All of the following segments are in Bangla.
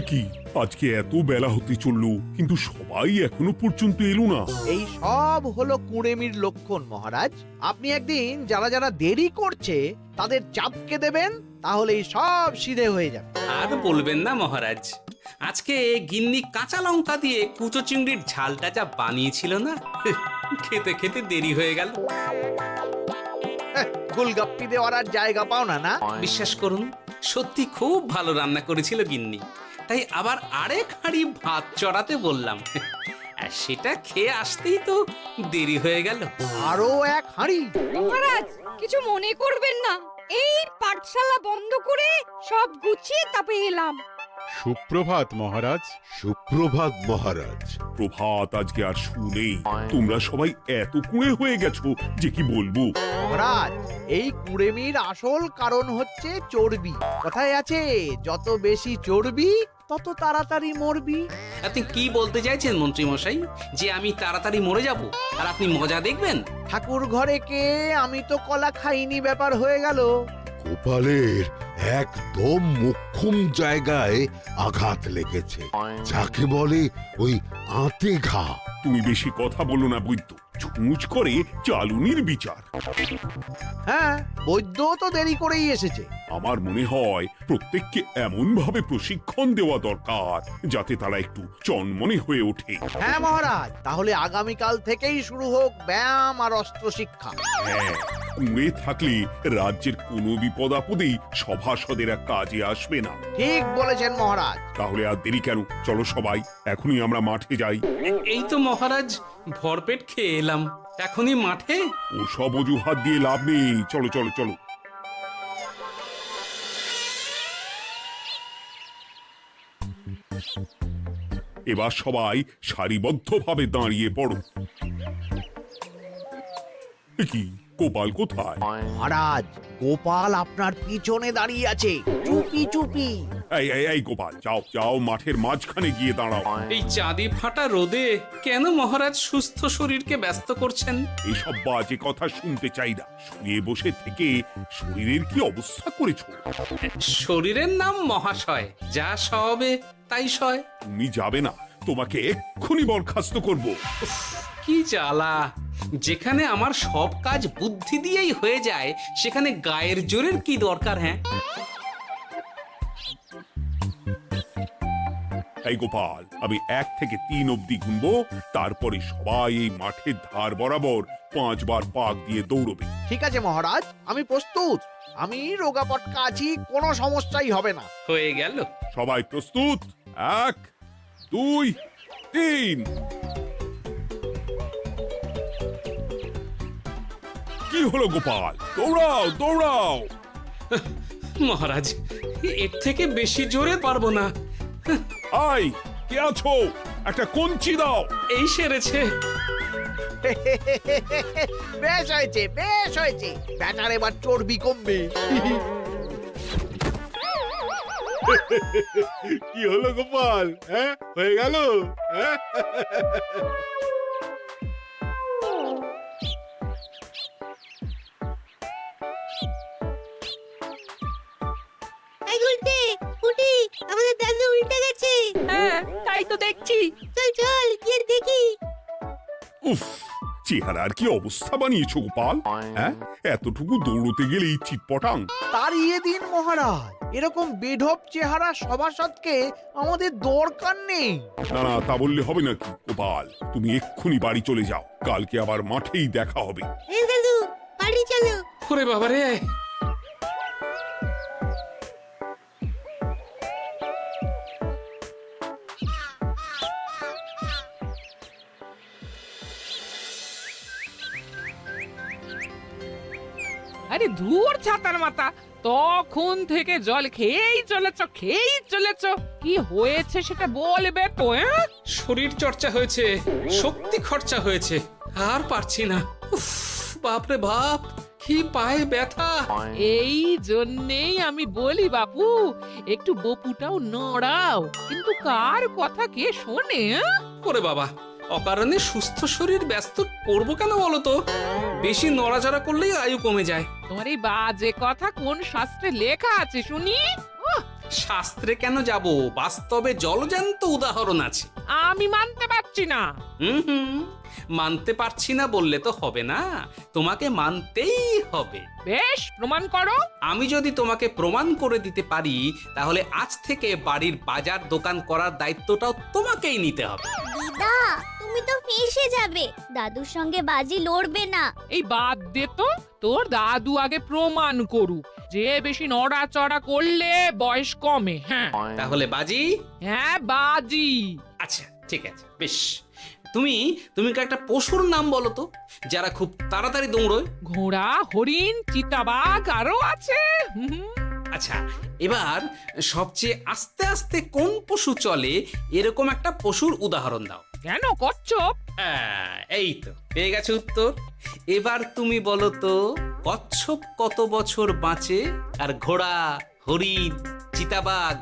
কি আজকে এত বেলা হতে চললো কিন্তু সবাই এখনো পর্যন্ত এলো না। এই সব হলো কুড়েমির লক্ষণ মহারাজ। আপনি একদিন যারা যারা দেরি করছে তাদের চাপকে দেবেন, তাহলেই সব সিধে হয়ে যাবে। আর বলবেন না মহারাজ, আজকে গিন্নি কাঁচা লঙ্কা দিয়ে কুচো চিংড়ির ঝালটা যা বানিয়েছিল না, খেতে খেতে দেরি হয়ে গেল। গোলগাপ্পি দেওয়ার আর জায়গা পাও না না? বিশ্বাস করুন, সত্যি খুব ভালো রান্না করেছিল গিন্নি, তাই আবার আরেক হাঁড়ি ভাত চড়াতে বললাম। আর সেটা খেয়ে আসতেই তো দেরি হয়ে গেল। আরো এক হাঁড়ি? মহারাজ কিছু মনে করবেন না, এই পাঠশালা বন্ধ করে সব গুছিয়ে তাপে এলাম। সুপ্রভাত মহারাজ। সুপ্রভাত মহারাজ। প্রভাত আজকে আর শুনেই তোমরা সবাই এত কুঁড়ে হয়ে গেছো যে কি বলবো। মহারাজ, এই কুড়েমির আসল কারণ হচ্ছে চর্বি। কথায় আছে, যত বেশি চর্বি তত তাড়াতাড়ি মরবি। আপনি কি বলতে চাইছেন মন্ত্রী মশাই, যে আমি তাড়াতাড়ি মরে যাব আর আপনি মজা দেখবেন? ঠাকুর ঘরে কে, আমি তো কলা খাইনি ব্যাপার হয়ে গেল। গোপালের একদম মোক্ষম জায়গায় আঘাত লেগেছে, যাকে বলে ওই আঁতে ঘা। তুমি বেশি কথা বলো না বৈদ্য, ছুঁচ করে চালুনির বিচার। হ্যাঁ, বৈদ্য তো দেরি করেই এসেছে। আমার মনে হয় প্রত্যেককে এমন ভাবে প্রশিক্ষণ দেওয়া দরকার যাতে তারা একটু চনমনে হয়ে ওঠে। হ্যাঁ মহারাজ, তাহলে আগামীকাল থেকেই শুরু হোক ব্যায়াম আর অস্ত্র শিক্ষা। হ্যাঁ, কুঁড়ে থাকলে রাজ্যের কোনো বিপদ আপদেই সভাসদেরা কাজে আসবে না। ঠিক বলেছেন মহারাজ। তাহলে আর দেরি কেন, চলো সবাই এখনই আমরা মাঠে যাই। এই তো মহারাজ ভরপেট খেয়ে এলাম, এখনই মাঠে? ওসব অজুহাত দিয়ে লাভ নেই, চলো চলো চলো। এবার সবাই সারিবদ্ধভাবে দাঁড়িয়ে পড়ো। কি গোপাল কোথায়? মহারাজ, গোপাল আপনার পিছনে দাঁড়িয়ে আছে, চুপি চুপি। এই এই এই গোপাল, যাও যাও মাঠের মাঝখানে গিয়ে দাঁড়াও। এই চাঁদি ফাটা রোদে কেন মহারাজ সুস্থ শরীরকে ব্যস্ত করছেন? এইসব বাজে কথা শুনতে চাই না। শুয়ে বসে থেকে শরীরের কি অবস্থা করেছো? শরীরের নাম মহাশয়, যা সবে তাই সয়। তুমি যাবে না, তোমাকে এক্ষুনি বরখাস্ত করব। কি জ্বালা! যেখানে আমার সব কাজ বুদ্ধি দিয়েই হয়ে যায়, সেখানে গায়ের জোরের কি দরকার? হ্যাঁ, এই গোপাল, আমি 1 থেকে 3 অব্দি গুনবো, তারপরে সবাই এই মাঠের ধার বরাবর 5 বার পাক দিয়ে দৌড়বে। ঠিক আছে মহারাজ, আমি প্রস্তুত। আমি রোগা পটকা আছি, কোনো সমস্যাই হবে না। হয়ে গেল। সবাই প্রস্তুত? 1 2 3। কি হলো গোপাল, দৌড়াও দৌড়াও। মহারাজ, এর থেকে বেশি জোরে পারবো না। আই, কে আছো? একটা কঞ্চি দাও। এই সেরেছে। বেশ হয়েছে, বেশ হয়েছে। ব্যাটার এবার চর্বি কমবে। কি হলো গোপাল, হ্যাঁ হয়ে গেল? হ্যাঁ? এই উল্টে উঠি, আমাদের দাদু উল্টে গেছে। হ্যাঁ, তাই তো দেখছি। চল চল গিয়ে দেখি। উফ, চেহারার কি অবস্থা বানিয়েছো গোপাল, হ্যাঁ? এতটুকু দৌড়তে গেলেই চিটপটাং। তাড়িয়ে দিন মহারাজ, এরকম বেঢপ চেহারা সভাসদকে আমাদের দরকার নেই। না না, তা বললে হবে নাকি গোপাল? তুমি এক্ষুনি বাড়ি চলে যাও, কালকে আবার মাঠেই দেখা হবে। এই দাদু বাড়ি চলো। ওরে বাবারে! আরে ধুর ছাতার মাথা, তখন থেকে জল খেয়েই চলেছ। কি হয়েছে সেটা বলবে তো? শরীর চর্চা হয়েছে, শক্তি খরচা হয়েছে, আর পারছি না। উফ, বাপরে বাপ, কি পায়ে ব্যথা! এই জন্যেই আমি বলি বাপু, একটু বপুটাও নড়াও, কিন্তু কার কথা কে শোনে? ওরে বাবা, অকারণে সুস্থ শরীর ব্যস্ত করব কেন বলো তো? বেশি নড়াচড়া করলেই আয়ু কমে যায়। তোমার এই বাজে কথা কোন শাস্ত্রে লেখা আছে শুনি? শাস্ত্রে কেন যাব, বাস্তবে জলজান্ত উদাহরণ আছে। আমি মানতে পারছি না। হুম, মানতে পারছি না বললে তো হবে না, তোমাকে মানতেই হবে। বেশ, প্রমাণ করো। আমি যদি তোমাকে প্রমাণ করে দিতে পারি, তাহলে আজ থেকে বাড়ির বাজার দোকান করার দায়িত্বটাও তোমাকেই নিতে হবে। দিদা, তুমি তো ফেঁসে যাবে, দাদুর সঙ্গে বাজি লড়বে না। এই বাদ দে তো, তোর দাদু আগে প্রমাণ করুক যে বেশি নড়াচড়া করলে বয়স কমে। হ্যাঁ তাহলে বাজি? হ্যাঁ, বাজি। আচ্ছা ঠিক আছে, বেশ। তুমি তুমি একটা পশুর নাম বলো তো, যারা খুব তাড়াতাড়ি দৌড়য়। ঘোড়া, হরিণ, চিতাবাঘ আরো আছে। আচ্ছা, এবার সবচেয়ে আস্তে আস্তে কোন পশু চলে, এরকম একটা পশুর উদাহরণ দাও। কেন, কচ্ছপ? এই তো পেয়ে গেছে উত্তর। এবার তুমি বলো তো, কচ্ছপ কত বছর বাঁচে, আর ঘোড়া, হরিণ, চিতাবাঘ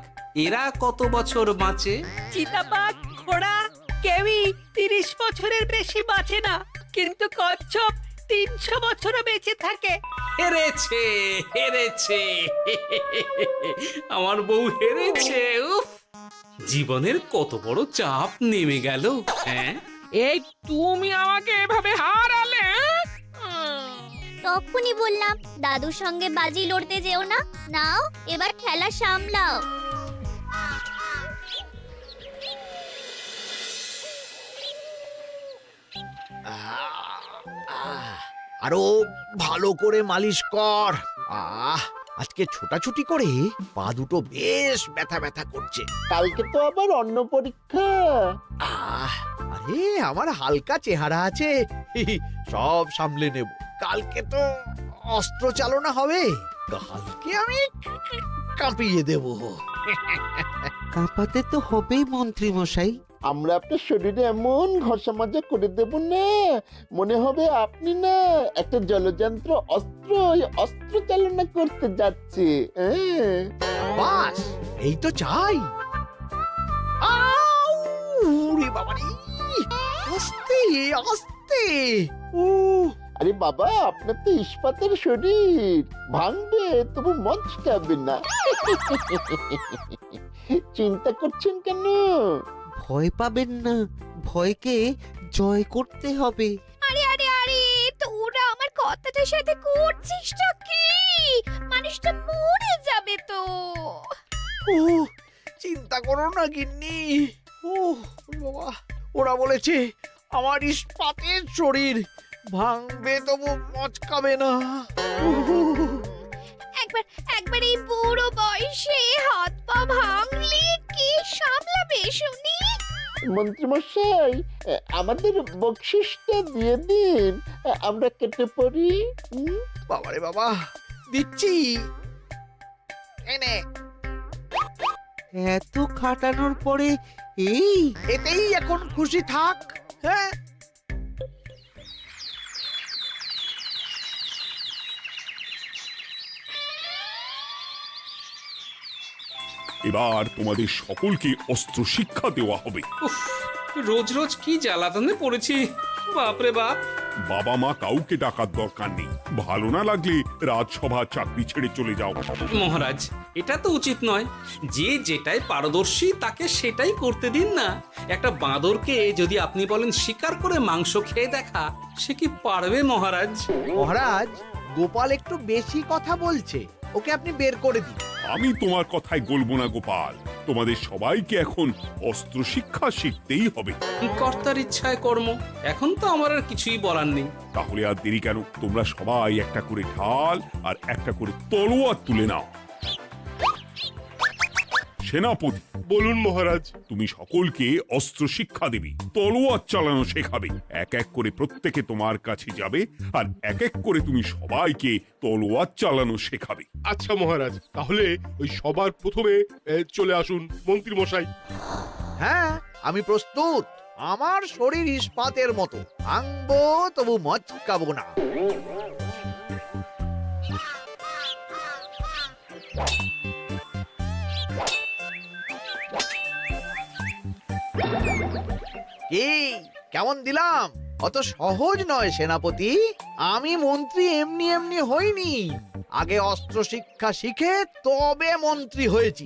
এরা কত বছর বাঁচে? চিতাবাঘ, ঘোড়া কেউই 30 বছরের বেশি বাঁচে না, কিন্তু কচ্ছপ 300 বছরও বেঁচে থাকে। হেরেছে, হেরেছে, আমার বউ হেরেছে। উফ, জীবনের কত বড় চাপ নেমে গেল। হ্যাঁ, এই তুমি আমাকে এভাবে হারালে। তখনই বললাম দাদুর সঙ্গে বাজি লড়তে যেও না। নাও এবার খেলা সামলাও। আরো ভালো করে মালিশ কর। আজকে ছোটাছুটি করে পা দুটো বেশ ব্যথা ব্যথা করছে। কালকে তো আবার অন্য পরীক্ষা। আরে আমার হালকা চেহারা আছে, সব সামলে নেব। কালকে তো অস্ত্র চালনা হবে, কালকে আমি কাঁপিয়ে দেব। কাঁপাতে তো হবেই মন্ত্রী মশাই। আমরা আপনার শরীরে এমন ঘষা মাজা করে দেব না, মনে হবে আপনি না একটা জলযন্ত্র অস্ত্র চালনা করতে যাচ্ছে। বাস এই তো চাই। বাবারি, আস্তে আস্তে। আরে বাবা, আপনার তো ইস্পাতের শরীর, ভাঙবে তবু মচকাবে না। চিন্তা করছেন কেন? ভয় পাবেন না, ভয়কে জয় করতে হবে। আরে আরে আরে, তোরা আমার কথাটার সাথে করছিসটা কি? মানুষটা মরে যাবে তো। চিন্তা করো না গিন্নি। বাবা, ওরা বলেছে আমার ইস্পাতের শরীর, ভাঙবে তবু মচকাবে না। একবার এই বুড়ো বয়সে হাত পা ভাঙলে কি সামলাবে শুনি? মন্ত্রী মশাই, আমাদের বকশিসটা দিয়ে দিন, আমরা কেটে পড়ি। বাবারে বাবা, দিচ্ছি। এনে এত খাটানোর পরে এতেই এখন খুশি থাক। হ্যাঁ, এবার তোমাদের সকলকে অস্ত্র শিক্ষা দেওয়া হবে। উফ, রোজ রোজ কি জ্বালাতনে পড়েছি, বাপরে বাপ। বাবা মা কাউকে ডাকার দরকার নেই, ভালো না লাগলে রাজসভা চাকরি ছেড়ে চলে যাও। মহারাজ, এটা তো উচিত নয়। যে যেটাই পারদর্শী তাকে সেটাই করতে দিন না। একটা বাঁদরকে যদি আপনি বলেন শিকার করে মাংস খেয়ে দেখা, সে কি পারবে মহারাজ? মহারাজ, গোপাল একটু বেশি কথা বলছে, ওকে আপনি বের করে দিন। আমি তোমার কথায় গলবো না গোপাল, তোমাদের সবাইকে এখন অস্ত্র শিক্ষা শিখতেই হবে। কর্তার ইচ্ছায় কর্ম, এখন তো আমার আর কিছুই বলার নেই। তাহলে আর দেরি কেন, তোমরা সবাই একটা করে ঢাল আর একটা করে তলোয়ার তুলে নাও। সেনাপতি, বলুন মহারাজ। তুমি সকলকে অস্ত্র শিক্ষা দেবে, তলোয়ার চালানো শেখাবে। এক এক করে প্রত্যেকে তোমার কাছে যাবে আর এক এক করে তুমি সবাইকে তলোয়ার চালানো শেখাবে। আচ্ছা মহারাজ, তাহলে ওই সবার প্রথমে চলে আসুন মন্ত্রী মশাই। হ্যাঁ, আমি প্রস্তুত। আমার শরীর ইস্পাতের মতো, ভাঙবো তবু মচকাবো না। কি কেমন দিলাম? অত সহজ নয় সেনাপতি। আমি মন্ত্রী এমনি এমনি হইনি, আগে অস্ত্র শিক্ষা শিখে তবে মন্ত্রী হয়েছি।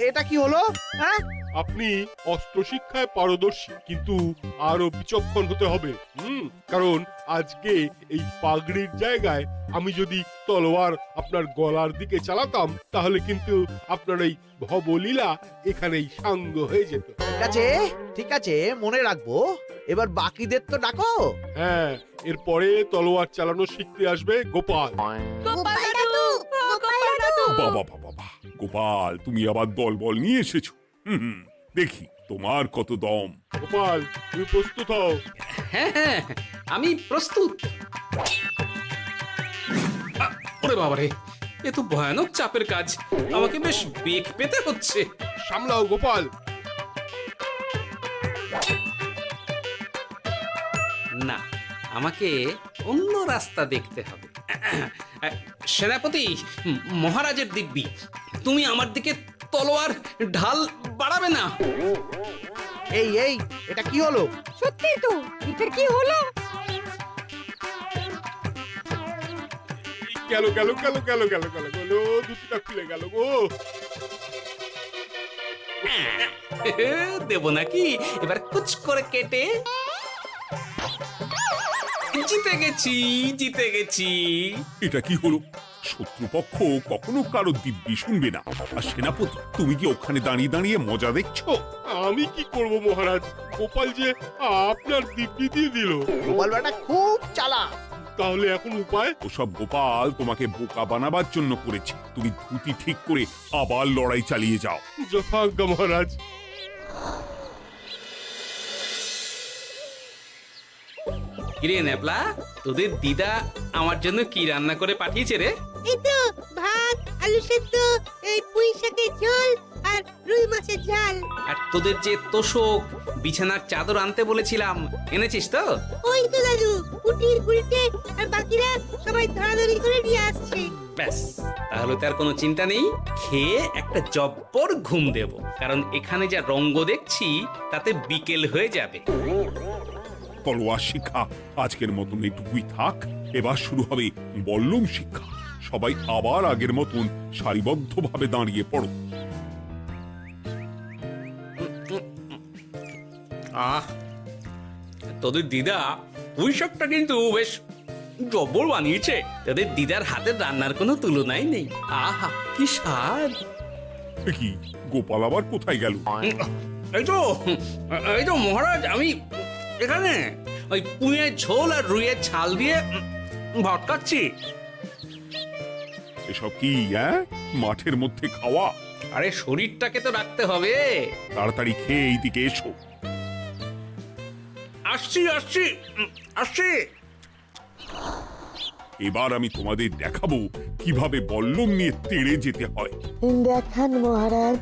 এটা কি হলো? হ্যাঁ, আপনি অস্ত্র শিক্ষায় পারদর্শী, কিন্তু আরো বিচক্ষণ হতে হবে। কারণ আজকে এই পাগড়ির জায়গায় আমি যদি তলোয়ার আপনার গলার দিকে চালাতাম, তাহলে কিন্তু আপনার এই ভবলীলা এখানেই সাঙ্গ হয়ে যেত। ঠিক আছে, ঠিক আছে, মনে রাখবো। এবার বাকিদের তো ডাকো। হ্যাঁ, এরপরে তলোয়ার চালানো শিখতে আসবে গোপাল। গোপাল দাদু, গোপাল দাদু। বাবা বাবা বাবা, গোপাল তুমি আবার দল বল নিয়ে এসেছো। দেখি তোমার কত দম। গোপাল, তুমি প্রস্তুত হও। হ্যাঁ হ্যাঁ, আমি প্রস্তুত। ওরে বাবারে, এ তো ভয়ানক চাপের কাজ, আমাকে বেশ বেগ পেতে হচ্ছে। সামলাও গোপাল। না, আমাকে অন্য রাস্তা দেখতে হবে। সেনাপতি, মহারাজের দিব্যি, তুমি আমার দিকে তলোয়ার ঢাল বাড়াবে না। এই এটা কি হলো? সত্যি তো, এটা কি হলো? গেল গেল গেল গেল গেল গেল গেল, দুটিটা খুলে গেল গো। দেব নাকি এবার কুচ করে কেটে? জিতে গেছি, জিতে গেছি। এটা কি হলো? শত্রুপক্ষ কখনো কারো দিব্যি শুনবে না। আর সেনাপতি, তুমি কি ওখানে দাঁড়িয়ে দাঁড়িয়ে মজা দেখছো? আমি কি করব মহারাজ, গোপাল যে আপনার দিব্যি দিয়ে দিল। গোপাল বেটা খুব চালাক। তাহলে এখন উপায়? ওসব গোপাল তোমাকে বোকা বানাবার জন্য করেছে। তুমি ধুতি ঠিক করে আবার লড়াই চালিয়ে যাও। যথাজ্ঞা মহারাজ। কিরে নেপলা, তোদের দিদা আমার জন্য কি রান্না করে পাঠিয়েছে রে? এই তো ভাত, আলু সেদ্ধ, এই পুঁই শাকের ঝোল আর রুই মাছের ঝাল। আর তোদের যে তোষক, বিছানার চাদর আনতে বলেছিলাম, এনেছিস তো? ওই তো দাদু, কুটির গুলটে আর বাকিরা সবাই ধরাধরি করে নিয়ে আসছে। ব্যাস, তাহলে তার কোনো চিন্তা নেই। খেয়ে একটা জব্বর ঘুম দেব, কারণ এখানে যা রঙ্গ দেখছি তাতে বিকেল হয়ে যাবে। তলোয়ার শিক্ষা আজকের মতন এইটুকুই থাক। এবার শুরু হবে বল্লম শিক্ষা। সবাই আবার আগের মতন সারিবদ্ধভাবে দাঁড়িয়ে পড়ো। আহ, তোদের দিদা পুঁই শাকটা কিন্তু বেশ জব্বর বানিয়েছে। তোদের দিদার হাতের রান্নার কোনো তুলনাই নেই। আহা, কি স্বাদ! এ কি, গোপাল আবার কোথায় গেল? এই তো মহারাজ, আমি এখানে ওই পুঁইয়ের ঝোল আর রুইয়ের ছাল দিয়ে ভাত খাচ্ছি। এসব কি মাঠের মধ্যে খাওয়া? আরে শরীরটাকে তো রাখতে হবে। তাড়াতাড়ি খেয়ে এইদিকে এসো। আসছি আসছি আসছি। এবার আমি তোমাদের দেখাবো কিভাবে বল্লম নিয়ে তেড়ে যেতে হয়। দেখান মহারাজ।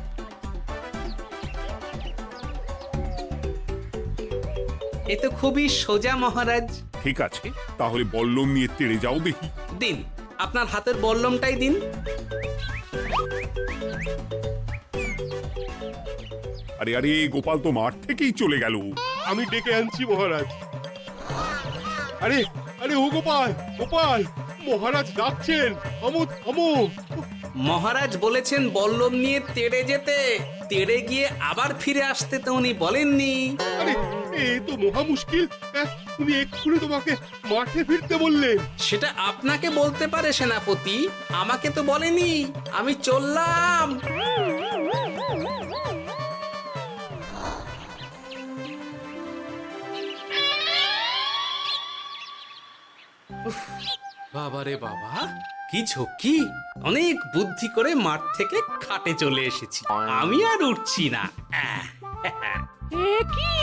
এ তো খুবই সোজা মহারাজ। ঠিক আছে, তাহলে বল্লম নিয়ে তেড়ে যাও দেখি। দিন, আপনার হাতের বল্লমটাই দিন। আরে আরে, গোপাল তো মাঠ থেকেই চলে গেল। আমি ডেকে আনছি মহারাজ। আরে আরে, ও গোপাল, গোপাল, মহারাজ ডাকছেন। থামো থামো। মহারাজ বলেছেন বল্লম নিয়ে তেড়ে যেতে। তেড়ে গিয়ে আবার ফিরে আসতে তো উনি বলেননি। আরে, এ তো মহা মুশকিল। উনি এক্ষুনি তোমাকে মাঠে ফিরতে বললেন। সেটা আপনাকে বলতে পারে সেনাপতি, আমাকে তো বলেনি। আমি চললাম। বাবা রে বাবা, কি ঝক্কি! অনেক বুদ্ধি করে মাঠ থেকে খাটে চলে এসেছি। আমি আর উঠছি না। এ কি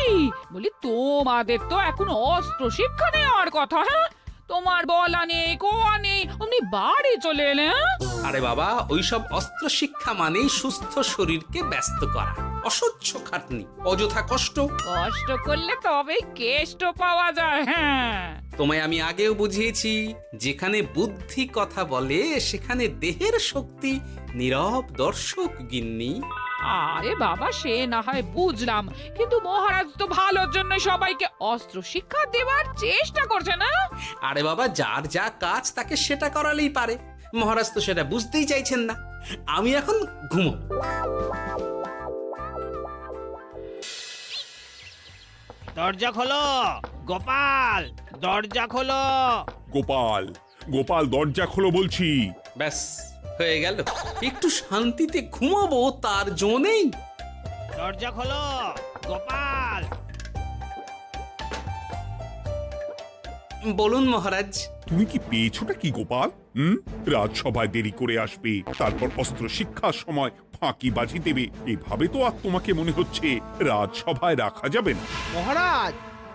বলি, তোমাদের তো এখন অস্ত্র শিক্ষা নেওয়ার কথা। হ্যাঁ, তোমার বলা নেই, কোয়া নেই, অমনি বাড়ি চলে এলে। আরে বাবা, ওইসব অস্ত্র শিক্ষা মানেই সুস্থ শরীরকে ব্যস্ত করা, অসহ্য খাটনি, অযথা কষ্ট। কষ্ট করলে তবেই কেষ্ট পাওয়া যায়। হ্যাঁ, তোমায় আমি আগেও বুঝিয়েছি, যেখানে বুদ্ধি কথা বলে সেখানে দেহের শক্তি নীরব দর্শক গিন্নি। আরে বাবা, সে না হয় বুঝলাম, কিন্তু মহারাজ তো ভালোর জন্য সবাইকে অস্ত্র শিক্ষা দেওয়ার চেষ্টা করছে না। আরে বাবা, যার যা কাজ তাকে সেটা করালেই পারে। মহারাজ তো সেটা বুঝতেই চাইছেন না। আমি এখন ঘুমো। দরজা খোলো গোপাল, দরজা খোলো। গোপাল, গোপাল দরজা খোলো বলছি। ব্যাস হয়ে গেল, একটু শান্তিতে ঘুমাবো তার জো নেই। দরজা খোলো গোপাল। বলুন মহারাজ। তুমি কি পেয়েছোটা কি গোপাল? রাজসভায় দেরি করে আসবে, তারপর অস্ত্র শিক্ষার সময় ফাঁকিবাজি দেবে, এভাবে তো আর তোমাকে মনে হচ্ছে রাজসভায় রাখা যাবে না। মহারাজ,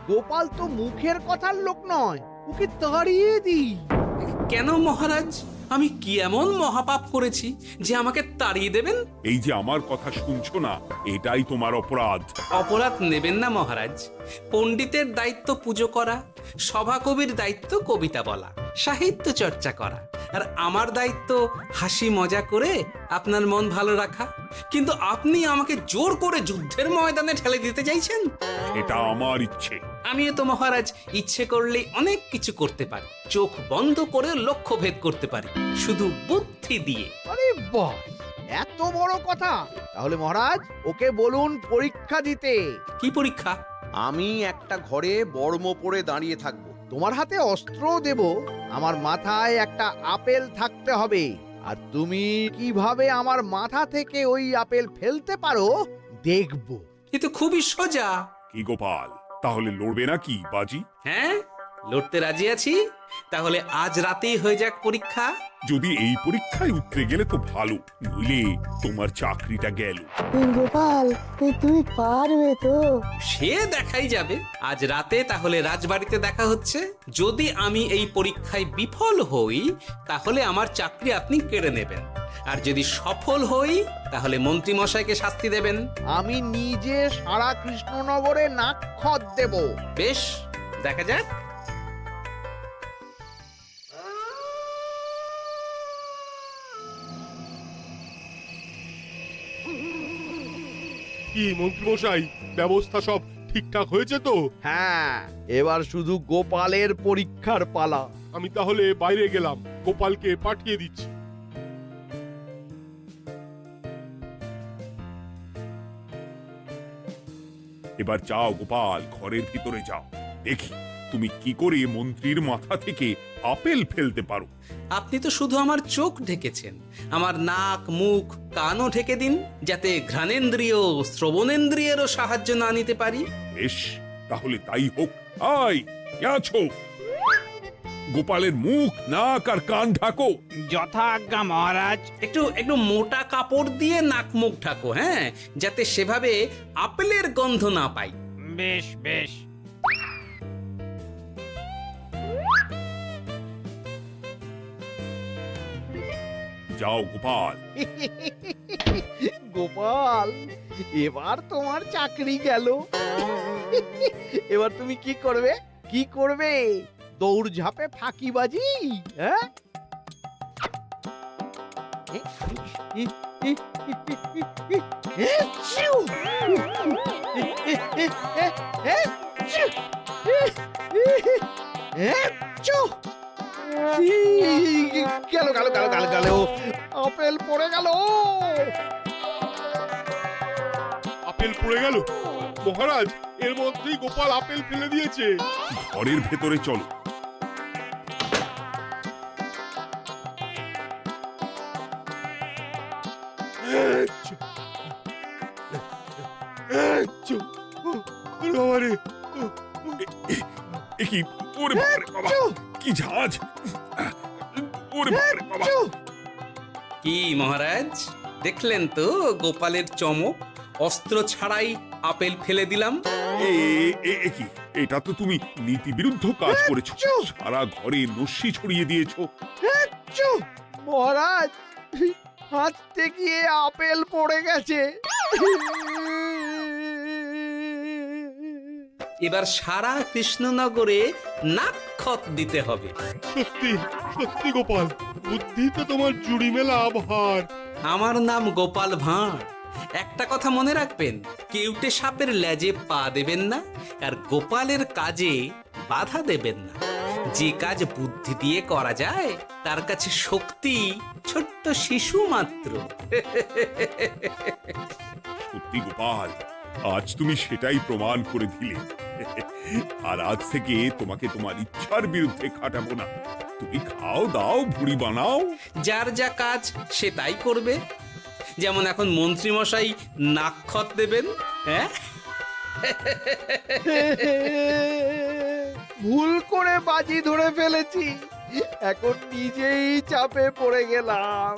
গোপাল তো মুখের কথার লোক নয়, ওকে তাড়িয়ে দিই। কেন মহারাজ? আমি কি এমন মহাপাপ করেছি যে আমাকে তাড়িয়ে দেবেন? এই যে আমার কথা শুনছো না, এটাই তোমার অপরাধ। অপরাধ নেবেন না মহারাজ। পণ্ডিতের দায়িত্ব পুজো করা, সভাকবির দায়িত্ব কবিতা বলা, সাহিত্য চর্চা করা, আর আমার দায়িত্ব হাসি মজা করে আপনার মন ভালো রাখা। কিন্তু আপনি আমাকে জোর করে যুদ্ধের ময়দানে ঠেলে দিতে চাইছেন। এটা আমার ইচ্ছে। আমিও তো মহারাজ ইচ্ছে করলেই অনেক কিছু করতে পারি। চোখ বন্ধ করে লক্ষ্য ভেদ করতে পারি, শুধু বুদ্ধি দিয়ে। আরে বাহ, এত বড় কথা! তাহলে মহারাজ, ওকে বলুন পরীক্ষা দিতে। কি পরীক্ষা? আমি একটা ঘরে বর্ম পরে দাঁড়িয়ে থাকবো, তোমার হাতে অস্ত্র দেব, আমার মাথায় একটা আপেল থাকতে হবে, আর তুমি কিভাবে আমার মাথা থেকে ওই আপেল ফেলতে পারো দেখবো। এ তো খুবই সোজা। কি গোপাল, তাহলে লড়বে নাকি বাজি? হ্যাঁ, লড়তে রাজি আছি। তাহলে আজ রাতেই হয়ে যাক পরীক্ষা। যদি এই পরীক্ষায় উতরে গেলে তো ভালো, নইলে তোমার চাকরিটা গেল। গোপাল, তুমি পারবে তো? সে দেখাই যাবে। আজ রাতে তাহলে রাজবাড়িতে দেখা হচ্ছে। যদি আমি এই পরীক্ষায় বিফল হই, তাহলে আমার চাকরি আপনি কেড়ে নেবেন, আর যদি সফল হই তাহলে মন্ত্রী মশাইকে শাস্তি দেবেন। আমি নিজে সারা কৃষ্ণনগরে নাক্ষত দেব। বেশ, দেখা যাক। কি মন্ত্রীমশাই, ব্যবস্থা সব ঠিকঠাক হয়েছে তো? হ্যাঁ, এবার শুধু গোপালের পরীক্ষার পালা। আমি তাহলে বাইরে গেলাম, গোপালকে পাঠিয়ে দিচ্ছি। এবার যাও গোপাল, ঘরের ভিতরে যাও, দেখি তুমি কি করে মন্ত্রীর মাথা থেকে আপেল ফেলতে পারো। আপনি তো শুধু আমার চোখ ঢেকেছেন, আমার নাক, মুখ, কানও ঢেকে দিন, যাতে ঘ্রাণেন্দ্রিয়, শ্রবণেন্দ্রিয়েরও সাহায্য না নিতে পারি। বেশ, তাহলে তাই হোক। আয়, কে আছো? গোপালের মুখ, নাক আর কান ঢাকো। যথা আজ্ঞা মহারাজ। একটু মোটা কাপড় দিয়ে নাক মুখ ঢাকো, হ্যাঁ, যাতে সেভাবে আপেলের গন্ধ না পাই। বেশ বেশ। যাও গোপাল। গোপাল, এবার তোমার চাকরি গেল। এবার তুমি কি করবে? কি করবে? দৌড় ঝাঁপে ফাঁকিবাজি? হ্যাঁ? গেল গেল গেল গেল গেল, আপেল পড়ে গেল। আপেল পড়ে গেল? মহারাজ, এর মধ্যেই গোপাল আপেল ফেলে দিয়েছে। ঘরের ভেতরে চলো। কি ওরে বাবারে বাবা, কি ঝাঁজ! ওরে বাবারে বাবা। কি মহারাজ, দেখলেন তো গোপালের চমক? অস্ত্র ছাড়াই আপেল ফেলে দিলাম। কি, এটা তো তুমি নীতি বিরুদ্ধ কাজ করেছো। সারা ঘরে নস্যি ছড়িয়ে দিয়েছো। মহারাজ, হাত থেকে আপেল পড়ে গেছে। এবার সারা কৃষ্ণনগরে নাক্ষত দিতে হবে। সত্যি সত্যি গোপাল, বুদ্ধি তো তোমার জুড়ি মেলা আভার। আমার নাম গোপাল ভাঁড়। একটা কথা মনে রাখবেন, কেউটে সাপের লেজে পা দেবেন না, আর গোপালের কাজে বাধা দেবেন না। যে কাজ বুদ্ধি দিয়ে করা যায় তার কাছে শক্তি ছোট্ট শিশু মাত্র। সত্যি গোপাল, আজ তুমি সেটাই প্রমাণ করে দিলে। আর আজ থেকে তোমাকে তোমার ইচ্ছার বিরুদ্ধে খাটাবো না। তুমি খাও দাও, ভুড়ি বানাও। যার যা কাজ সে তাই করবে। যেমন এখন মন্ত্রী মশাই নাক্ষত দেবেন। হ্যাঁ, ভুল করে বাজি ধরে ফেলেছি, এখন নিজেই চাপে পড়ে গেলাম।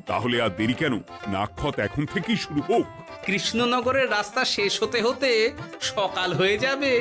তাহলে আর দেরি কেন? নাক্ষত এখন থেকেই শুরু হোক। কৃষ্ণনগরের রাস্তা শেষ হতে হতে সকাল হয়ে যাবে।